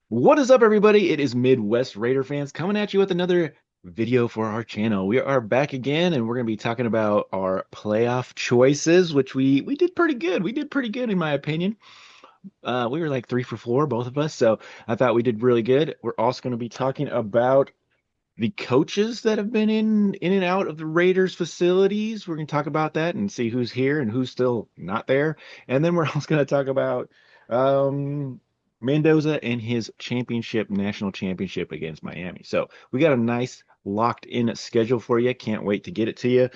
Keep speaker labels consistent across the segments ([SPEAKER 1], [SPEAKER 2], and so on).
[SPEAKER 1] What is up, everybody? It is Midwest Raider fans coming at you with another video for our channel. We are back again, and we're going to be talking about our playoff choices, which we did pretty good. We did pretty good, in my opinion. We were like 3 for 4, both of us, so I thought we did really good. We're also going to be talking about the coaches that have been in and out of the Raiders facilities. We're going to talk about that and see who's here and who's still not there. And then we're also going to talk about um, Mendoza and his national championship against Miami. So we got a nice locked in schedule for you. Can't wait to get it to you.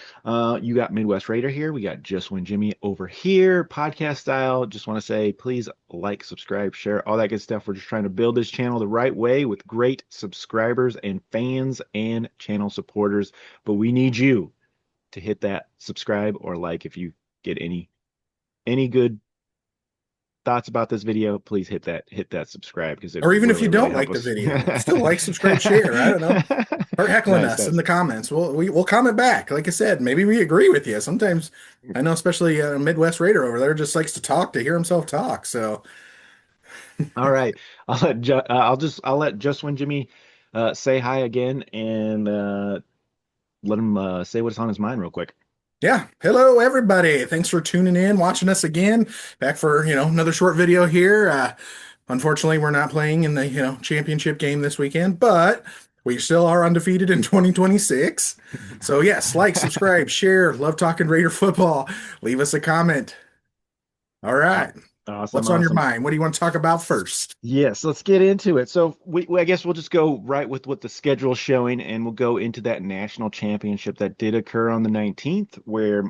[SPEAKER 1] You got Midwest Raider here. We got Just Win Jimmy over here, podcast style. Just want to say, please like, subscribe, share, all that good stuff. We're just trying to build this channel the right way with great subscribers and fans and channel supporters. But we need you to hit that subscribe or like if you get any good thoughts about this video. Please hit that subscribe because it
[SPEAKER 2] Or even if you
[SPEAKER 1] really
[SPEAKER 2] don't
[SPEAKER 1] help
[SPEAKER 2] like the
[SPEAKER 1] us.
[SPEAKER 2] video, still like, subscribe, share. I don't know. Start heckling
[SPEAKER 1] Nice,
[SPEAKER 2] us in
[SPEAKER 1] nice.
[SPEAKER 2] the comments. We'll comment back. Like I said, maybe we agree with you. Sometimes I know, especially a Midwest Raider over there, just likes to talk to hear himself talk. So
[SPEAKER 1] All right. I'll let Just Win Jimmy say hi again and let him say what's on his mind real quick.
[SPEAKER 2] yeah, hello everybody. Thanks for tuning in, watching us again. Back for another short video here. Unfortunately, we're not playing in the championship game this weekend, but we still are undefeated in 2026. So yes, like, subscribe, share. Love talking Raider football. Leave us a comment. All
[SPEAKER 1] Aw-
[SPEAKER 2] right.
[SPEAKER 1] Awesome,
[SPEAKER 2] What's on your
[SPEAKER 1] awesome.
[SPEAKER 2] mind? What do you want to talk about first?
[SPEAKER 1] Yes, let's get into it. So I guess we'll just go right with what the schedule's showing, and we'll go into that national championship that did occur on the 19th, where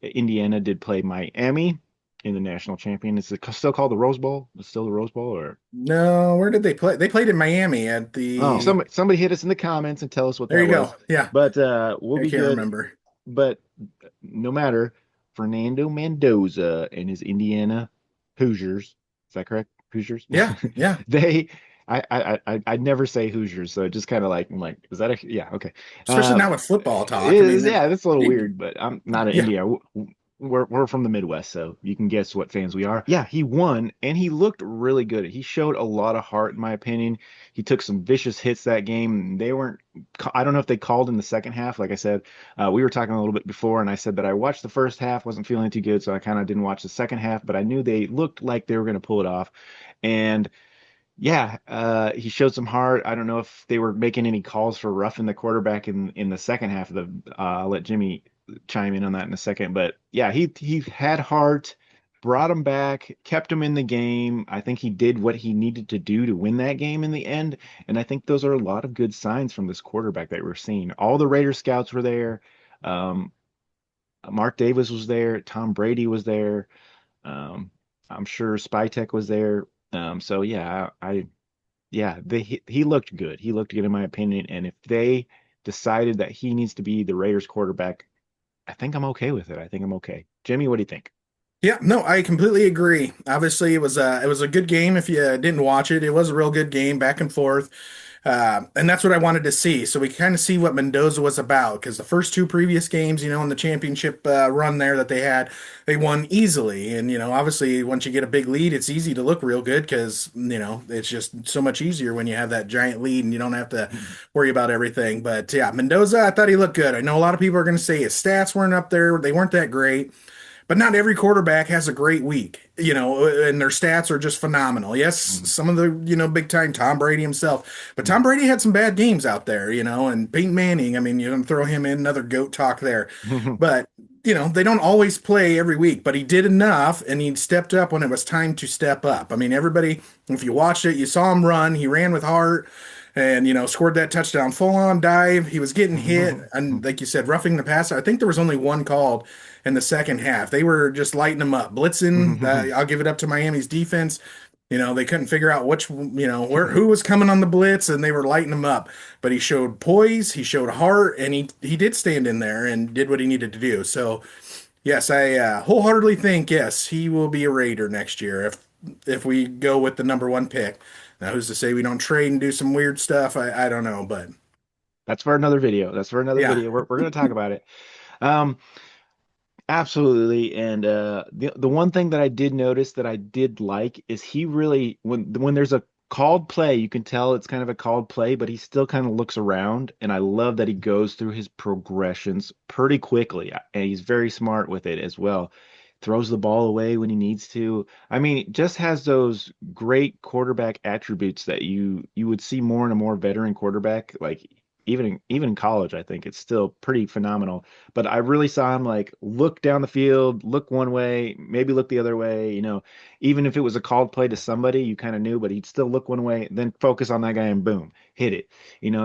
[SPEAKER 1] Indiana did play Miami in the national champion. Is it still called the Rose Bowl? It's still the Rose Bowl, or
[SPEAKER 2] No, where did they play? They played in Miami at
[SPEAKER 1] oh,
[SPEAKER 2] the.
[SPEAKER 1] somebody hit us in the comments and tell us what
[SPEAKER 2] There
[SPEAKER 1] that
[SPEAKER 2] you
[SPEAKER 1] was.
[SPEAKER 2] go. Yeah,
[SPEAKER 1] But we'll
[SPEAKER 2] I
[SPEAKER 1] be
[SPEAKER 2] can't
[SPEAKER 1] good.
[SPEAKER 2] remember.
[SPEAKER 1] But no matter, Fernando Mendoza and his Indiana Hoosiers, is that correct? Hoosiers?
[SPEAKER 2] Yeah, yeah.
[SPEAKER 1] They, I never say Hoosiers, so it just kind of like I'm like, is that a yeah, okay.
[SPEAKER 2] Especially
[SPEAKER 1] Uh,
[SPEAKER 2] now with football talk. I mean,
[SPEAKER 1] yeah, that's a little
[SPEAKER 2] you,
[SPEAKER 1] weird, but I'm not an
[SPEAKER 2] yeah.
[SPEAKER 1] India. We're from the Midwest, so you can guess what fans we are. Yeah, he won and he looked really good. He showed a lot of heart, in my opinion. He took some vicious hits that game. They weren't, I don't know if they called in the second half. Like I said, we were talking a little bit before, and I said that I watched the first half, wasn't feeling too good, so I kind of didn't watch the second half, but I knew they looked like they were going to pull it off. And yeah, he showed some heart. I don't know if they were making any calls for roughing the quarterback in the second half of the. I'll let Jimmy chime in on that in a second, but yeah, he had heart, brought him back, kept him in the game. I think he did what he needed to do to win that game in the end, and I think those are a lot of good signs from this quarterback that we're seeing. All the Raider scouts were there. Um, Mark Davis was there. Tom Brady was there. Um, I'm sure Spytek was there. So yeah, yeah, he looked good. He looked good in my opinion. And if they decided that he needs to be the Raiders quarterback, I think I'm okay with it. I think I'm okay. Jimmy, what do you think?
[SPEAKER 2] Yeah, no, I completely agree. Obviously, it was a good game. If you didn't watch it, it was a real good game, back and forth, and that's what I wanted to see. So we kind of see what Mendoza was about because the first two previous games, in the championship run there that they had, they won easily. And obviously, once you get a big lead, it's easy to look real good because it's just so much easier when you have that giant lead and you don't have to worry about everything. But yeah, Mendoza, I thought he looked good. I know a lot of people are going to say his stats weren't up there; they weren't that great. But not every quarterback has a great week, and their stats are just phenomenal. Yes, some of the, big time Tom Brady himself, but Tom Brady had some bad games out there, and Peyton Manning, I mean, you don't throw him in another GOAT talk there. But, they don't always play every week, but he did enough and he stepped up when it was time to step up. I mean, everybody, if you watched it, you saw him run, he ran with heart and scored that touchdown full on dive. He was getting hit and like you said, roughing the passer. I think there was only one called in the second half. They were just lighting them up, blitzing. I'll give it up to Miami's defense. They couldn't figure out which, who was coming on the blitz, and they were lighting them up. But he showed poise, he showed heart, and he did stand in there and did what he needed to do. So yes, I wholeheartedly think yes, he will be a Raider next year if we go with the number one pick. Now, who's to say we don't trade and do some weird stuff? I don't know, but
[SPEAKER 1] That's for another video. That's for another
[SPEAKER 2] yeah,
[SPEAKER 1] video. We're going to talk about it. Um, Absolutely. And the one thing that I did notice that I did like is he really when there's a called play. You can tell it's kind of a called play, but he still kind of looks around. And I love that he goes through his progressions pretty quickly. And he's very smart with it as well. Throws the ball away when he needs to. I mean, just has those great quarterback attributes that you would see more in a more veteran quarterback. Like even in college, I think it's still pretty phenomenal. But I really saw him like look down the field, look one way, maybe look the other way, even if it was a called play to somebody, you kind of knew, but he'd still look one way, then focus on that guy and boom, hit it.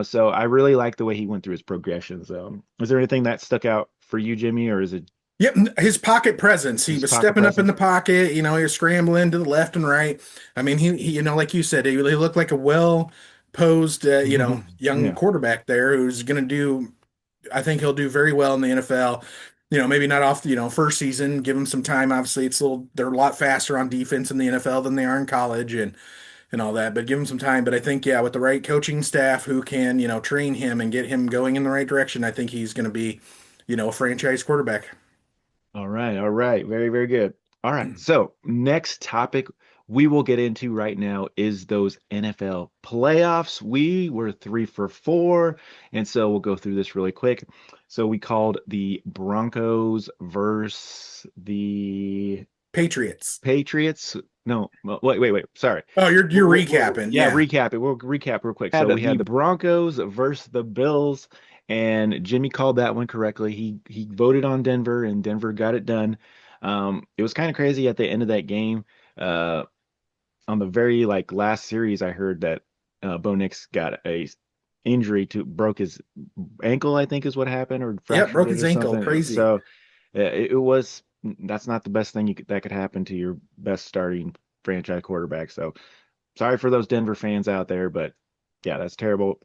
[SPEAKER 1] So I really like the way he went through his progressions. Is there anything that stuck out for you, Jimmy, or is it
[SPEAKER 2] Yep, his pocket presence. He
[SPEAKER 1] his
[SPEAKER 2] was
[SPEAKER 1] pocket
[SPEAKER 2] stepping up in
[SPEAKER 1] presence?
[SPEAKER 2] the pocket. He was scrambling to the left and right. I mean, like you said, he looked like a well posed, young
[SPEAKER 1] Yeah.
[SPEAKER 2] quarterback there who's going to do. I think he'll do very well in the NFL. Maybe not off, first season. Give him some time. Obviously, they're a lot faster on defense in the NFL than they are in college and all that. But give him some time. But I think, yeah, with the right coaching staff who can, train him and get him going in the right direction, I think he's going to be, a franchise quarterback.
[SPEAKER 1] All right, all right. Very, very good. All right. So, next topic we will get into right now is those NFL playoffs. We were 3 for 4, and so we'll go through this really quick. So, we called the Broncos versus the
[SPEAKER 2] Patriots.
[SPEAKER 1] Patriots. No, wait. Sorry.
[SPEAKER 2] Oh, you're recapping.
[SPEAKER 1] Yeah,
[SPEAKER 2] Yeah.
[SPEAKER 1] recap it. We'll recap real quick. So we had the Broncos versus the Bills, and Jimmy called that one correctly. He voted on Denver, and Denver got it done. It was kind of crazy at the end of that game. Uh, on the very like last series, I heard that Bo Nix got a injury to broke his ankle, I think is what happened, or
[SPEAKER 2] Yep,
[SPEAKER 1] fractured
[SPEAKER 2] broke
[SPEAKER 1] it
[SPEAKER 2] his
[SPEAKER 1] or
[SPEAKER 2] ankle.
[SPEAKER 1] something.
[SPEAKER 2] Crazy.
[SPEAKER 1] So it was that's not the best thing that could happen to your best starting franchise quarterback. So sorry for those Denver fans out there, but yeah, that's terrible.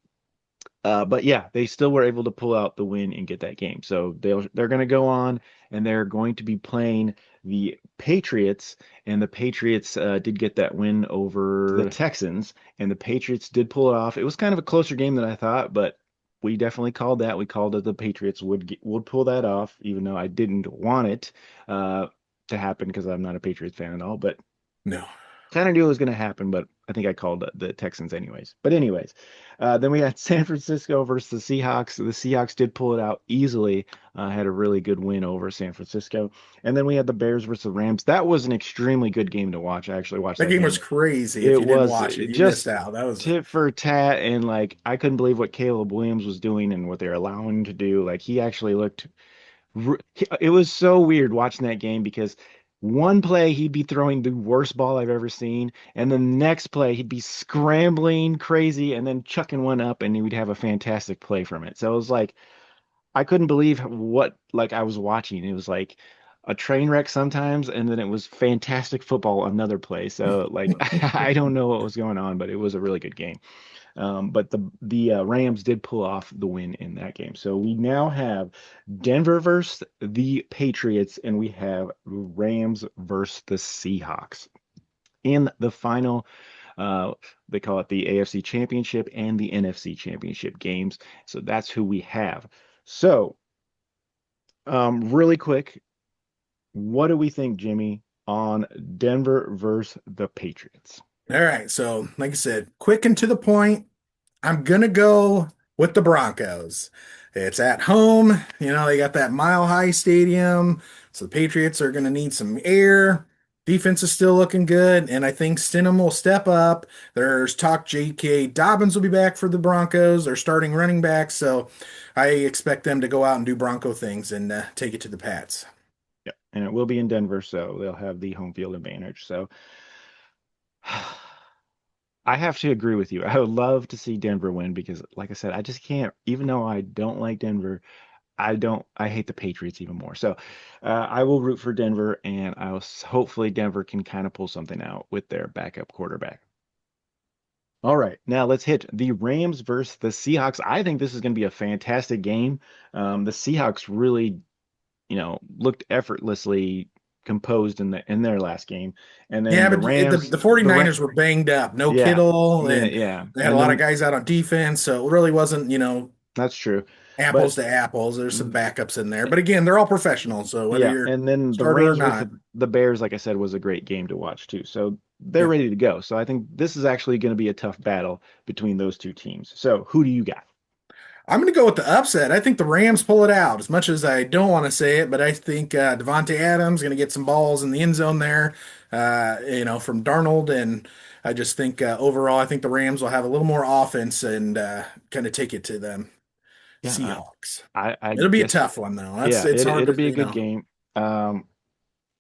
[SPEAKER 1] But yeah, they still were able to pull out the win and get that game. So they're going to go on and they're going to be playing the Patriots, and the Patriots did get that win over the Texans, and the Patriots did pull it off. It was kind of a closer game than I thought, but we definitely called that. We called that the Patriots would pull that off, even though I didn't want it to happen because I'm not a Patriots fan at all. But
[SPEAKER 2] No.
[SPEAKER 1] kind of knew it was going to happen, but I think I called the Texans anyways. But anyways, then we had San Francisco versus the Seahawks. The Seahawks did pull it out easily. Had a really good win over San Francisco. And then we had the Bears versus the Rams. That was an extremely good game to watch. I actually watched
[SPEAKER 2] That
[SPEAKER 1] that
[SPEAKER 2] game was
[SPEAKER 1] game.
[SPEAKER 2] crazy. If
[SPEAKER 1] It
[SPEAKER 2] you didn't
[SPEAKER 1] was
[SPEAKER 2] watch it, you missed
[SPEAKER 1] just
[SPEAKER 2] out. That was
[SPEAKER 1] tit for tat, and like I couldn't believe what Caleb Williams was doing and what they're allowing him to do. Like he actually looked it was so weird watching that game because one play he'd be throwing the worst ball I've ever seen, and the next play he'd be scrambling crazy and then chucking one up, and he would have a fantastic play from it. So it was like I couldn't believe what like I was watching. It was like a train wreck sometimes, and then it was fantastic football another play. So like I don't know what was going on, but it was a really good game. But the Rams did pull off the win in that game. So we now have Denver versus the Patriots, and we have Rams versus the Seahawks in the final. Uh, they call it the AFC Championship and the NFC Championship games. So that's who we have. So, really quick, what do we think, Jimmy, on Denver versus the Patriots?
[SPEAKER 2] all right. So, like I said, quick and to the point. I'm gonna go with the Broncos. It's at home. They got that mile high stadium. So the Patriots are gonna need some air. Defense is still looking good, and I think Stidham will step up. There's talk J.K. Dobbins will be back for the Broncos. They're starting running back, so I expect them to go out and do Bronco things and take it to the Pats.
[SPEAKER 1] Yeah, and it will be in Denver, so they'll have the home field advantage. So I have to agree with you. I would love to see Denver win because, like I said, I just can't, even though I don't like Denver, I hate the Patriots even more. So I will root for Denver, and hopefully Denver can kind of pull something out with their backup quarterback. All right, now let's hit the Rams versus the Seahawks. I think this is going to be a fantastic game. The Seahawks really, looked effortlessly composed in their last game, and then
[SPEAKER 2] Yeah,
[SPEAKER 1] the
[SPEAKER 2] but the,
[SPEAKER 1] Rams,
[SPEAKER 2] the 49ers were banged up. No
[SPEAKER 1] yeah,
[SPEAKER 2] Kittle,
[SPEAKER 1] yeah,
[SPEAKER 2] and
[SPEAKER 1] yeah,
[SPEAKER 2] they had a
[SPEAKER 1] and
[SPEAKER 2] lot of
[SPEAKER 1] then
[SPEAKER 2] guys out on defense, so it really wasn't.
[SPEAKER 1] that's true.
[SPEAKER 2] apples
[SPEAKER 1] But
[SPEAKER 2] to apples. There's some
[SPEAKER 1] mm,
[SPEAKER 2] backups in there, but again, they're all professionals. So whether
[SPEAKER 1] yeah,
[SPEAKER 2] you're
[SPEAKER 1] and then the
[SPEAKER 2] starter or
[SPEAKER 1] Rams
[SPEAKER 2] not,
[SPEAKER 1] versus the Bears, like I said, was a great game to watch too. So they're
[SPEAKER 2] yep.
[SPEAKER 1] ready to go. So I think this is actually going to be a tough battle between those two teams. So who do you got?
[SPEAKER 2] I'm going to go with the upset. I think the Rams pull it out. As much as I don't want to say it, but I think Devontae Adams going to get some balls in the end zone there, from Darnold, and I just think overall, I think the Rams will have a little more offense and kind of take it to them
[SPEAKER 1] Yeah,
[SPEAKER 2] Seahawks.
[SPEAKER 1] I
[SPEAKER 2] It'll be a
[SPEAKER 1] guess
[SPEAKER 2] tough one though. That's
[SPEAKER 1] yeah,
[SPEAKER 2] it's hard
[SPEAKER 1] it'll
[SPEAKER 2] to
[SPEAKER 1] be a good game. Um,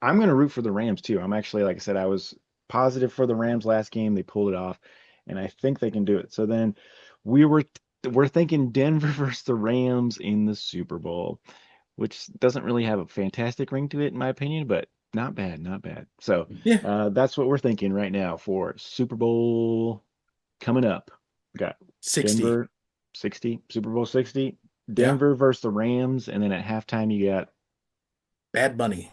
[SPEAKER 1] I'm going to root for the Rams too. I'm actually, like I said, I was positive for the Rams last game. They pulled it off, and I think they can do it. So then we were we're thinking Denver versus the Rams in the Super Bowl, which doesn't really have a fantastic ring to it in my opinion, but not bad, not bad. So
[SPEAKER 2] Yeah,
[SPEAKER 1] that's what we're thinking right now for Super Bowl coming up. We got
[SPEAKER 2] 60.
[SPEAKER 1] Denver 60, Super Bowl 60,
[SPEAKER 2] Yeah,
[SPEAKER 1] Denver versus the Rams, and then at halftime you got
[SPEAKER 2] Bad Bunny.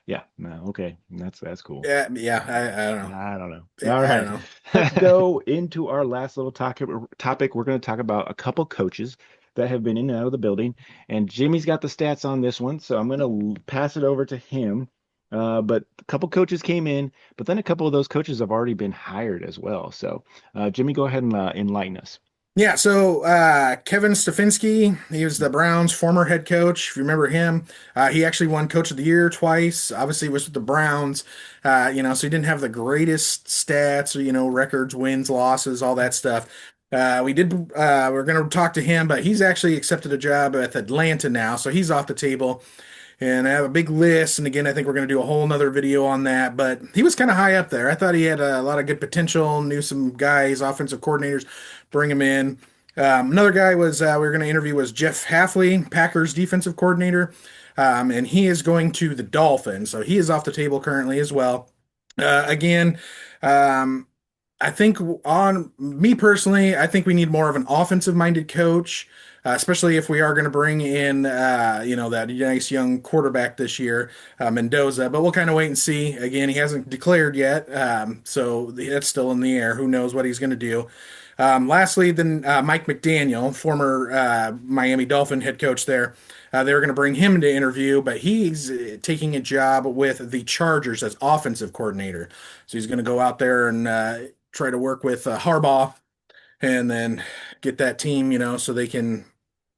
[SPEAKER 1] yeah, no, okay. That's cool.
[SPEAKER 2] Yeah, yeah. I don't know.
[SPEAKER 1] I don't know. All
[SPEAKER 2] I
[SPEAKER 1] right.
[SPEAKER 2] don't
[SPEAKER 1] Let's
[SPEAKER 2] know.
[SPEAKER 1] go into our last little topic. We're going to talk about a couple coaches that have been in and out of the building. And Jimmy's got the stats on this one, so I'm going to pass it over to him. But a couple coaches came in, but then a couple of those coaches have already been hired as well. So, Jimmy, go ahead and enlighten us.
[SPEAKER 2] Yeah, so Kevin Stefanski, he was the Browns' former head coach. If you remember him, he actually won Coach of the Year twice. Obviously, was with the Browns, so he didn't have the greatest stats, or, records, wins, losses, all that stuff. We're going to talk to him, but he's actually accepted a job at Atlanta now, so he's off the table. And I have a big list. And again, I think we're going to do a whole nother video on that. But he was kind of high up there. I thought he had a lot of good potential, knew some guys, offensive coordinators, bring him in. Another guy we were going to interview was Jeff Hafley, Packers defensive coordinator. And he is going to the Dolphins. So he is off the table currently as well. Again, um, I think on me personally, I think we need more of an offensive minded coach, especially if we are going to bring in, that nice young quarterback this year, Mendoza. But we'll kind of wait and see. Again, he hasn't declared yet, so that's still in the air. Who knows what he's going to do? Lastly, then Mike McDaniel, former Miami Dolphin head coach there. They were going to bring him to interview, but he's taking a job with the Chargers as offensive coordinator. So he's going to go out there and try to work with Harbaugh and then get that team, so they can,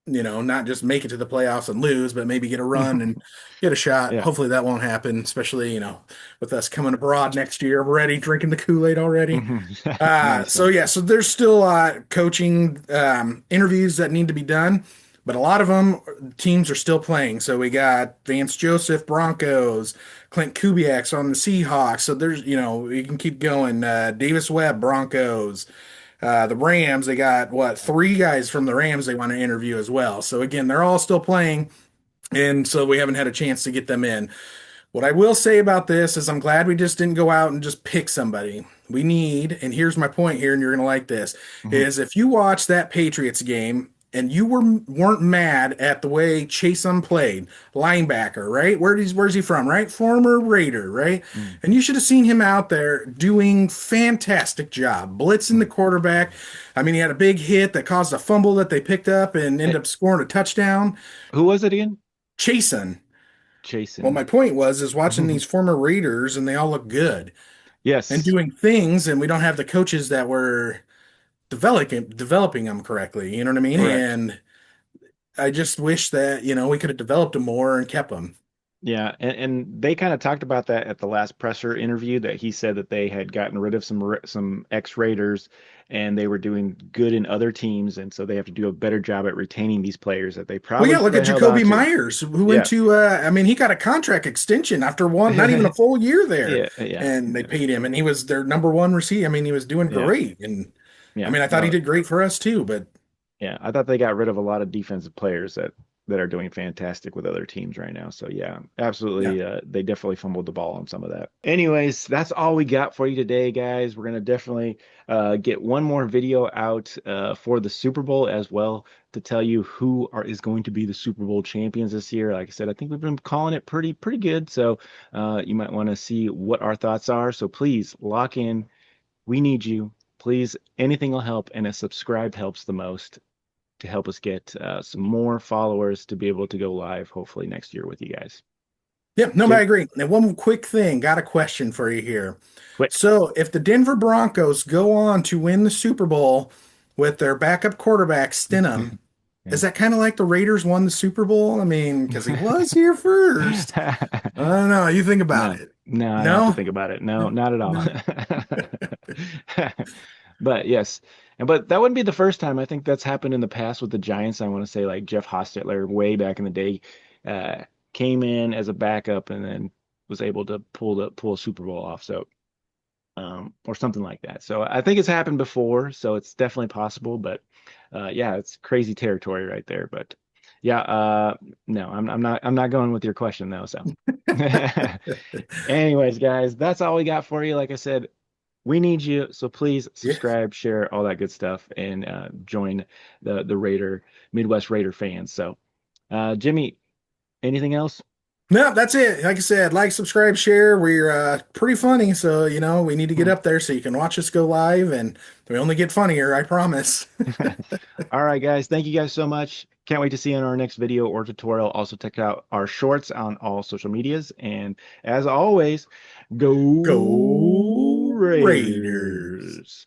[SPEAKER 2] not just make it to the playoffs and lose, but maybe get a run and get a shot.
[SPEAKER 1] Yeah.
[SPEAKER 2] Hopefully that won't happen, especially, with us coming abroad next year. We're already drinking the Kool-Aid already.
[SPEAKER 1] Nice,
[SPEAKER 2] So
[SPEAKER 1] nice.
[SPEAKER 2] yeah, so there's still coaching interviews that need to be done, but a lot of them teams are still playing. So we got Vance Joseph Broncos, Clint Kubiak's on the Seahawks. So there's you can keep going. Davis Webb Broncos, the Rams. They got what, three guys from the Rams they want to interview as well. So again, they're all still playing, and so we haven't had a chance to get them in. What I will say about this is I'm glad we just didn't go out and just pick somebody. We need, and here's my point here, and you're gonna like this,
[SPEAKER 1] Mhm.
[SPEAKER 2] is if you watch that Patriots game and you weren't mad at the way Chason played, linebacker, right? Where's he from, right? Former Raider, right?
[SPEAKER 1] Mm,
[SPEAKER 2] And you should have seen him out there doing fantastic job, blitzing the
[SPEAKER 1] mm.
[SPEAKER 2] quarterback. I mean, he had a big hit that caused a fumble that they picked up and ended
[SPEAKER 1] Eh,
[SPEAKER 2] up scoring a touchdown.
[SPEAKER 1] who was it again?
[SPEAKER 2] Chason. Well, my
[SPEAKER 1] Jason.
[SPEAKER 2] point was is watching these former Raiders and they all look good and
[SPEAKER 1] Yes.
[SPEAKER 2] doing things, and we don't have the coaches that were developing them correctly. You know what I mean?
[SPEAKER 1] Correct.
[SPEAKER 2] And I just wish that we could have developed them more and kept them.
[SPEAKER 1] Yeah, and they kind of talked about that at the last presser interview that he said that they had gotten rid of some ex-Raiders and they were doing good in other teams, and so they have to do a better job at retaining these players that they
[SPEAKER 2] Well,
[SPEAKER 1] probably
[SPEAKER 2] yeah, look
[SPEAKER 1] should have
[SPEAKER 2] at
[SPEAKER 1] held on
[SPEAKER 2] Jacoby
[SPEAKER 1] to.
[SPEAKER 2] Myers, who went
[SPEAKER 1] Yeah.
[SPEAKER 2] to. I mean, he got a contract extension after one, not even a full year there,
[SPEAKER 1] Yeah, yeah,
[SPEAKER 2] and they paid him, and he was their number one receiver. I mean, he was doing
[SPEAKER 1] yeah,
[SPEAKER 2] great, and I
[SPEAKER 1] yeah.
[SPEAKER 2] mean, I thought he
[SPEAKER 1] No,
[SPEAKER 2] did great for us too. But
[SPEAKER 1] yeah, I thought they got rid of a lot of defensive players that are doing fantastic with other teams right now. So yeah,
[SPEAKER 2] yeah,
[SPEAKER 1] absolutely, they definitely fumbled the ball on some of that. Anyways, that's all we got for you today, guys. We're gonna definitely get one more video out for the Super Bowl as well to tell you is going to be the Super Bowl champions this year. Like I said, I think we've been calling it pretty good. So you might want to see what our thoughts are. So please lock in. We need you. Please, anything will help, and a subscribe helps the most. to help us get some more followers to be able to go live hopefully next year with you guys.
[SPEAKER 2] Yep, no, I
[SPEAKER 1] Jim,
[SPEAKER 2] agree. And one quick thing, got a question for you here.
[SPEAKER 1] quick.
[SPEAKER 2] So, if the Denver Broncos go on to win the Super Bowl with their backup quarterback Stidham,
[SPEAKER 1] Yeah.
[SPEAKER 2] is that kind of like the Raiders won the Super Bowl? I mean, because he was here first. I don't know. You think about
[SPEAKER 1] No,
[SPEAKER 2] it.
[SPEAKER 1] no, I don't have to
[SPEAKER 2] No?
[SPEAKER 1] think about it. No, not at all.
[SPEAKER 2] No.
[SPEAKER 1] But yes, but that wouldn't be the first time. I think that's happened in the past with the Giants. I want to say like Jeff Hostetler way back in the day uh, came in as a backup and then was able to pull a Super Bowl off. So or something like that. So I think it's happened before. So it's definitely possible. But yeah, it's crazy territory right there. But yeah, no, I'm not going with your question though. So. Anyways, guys, that's all we got for you. Like I said, we need you, so please
[SPEAKER 2] Yes.
[SPEAKER 1] subscribe, share all that good stuff, and join the Raider Midwest Raider fans. So, Jimmy, anything else?
[SPEAKER 2] No, that's it. Like I said, like, subscribe, share. We're pretty funny, so we need to get
[SPEAKER 1] Hmm.
[SPEAKER 2] up there so you can watch us go live, and we only get funnier, I promise.
[SPEAKER 1] All right, guys, thank you guys so much. Can't wait to see you in our next video or tutorial. Also, check out our shorts on all social medias. And as always, go
[SPEAKER 2] Go Raiders.
[SPEAKER 1] Raiders.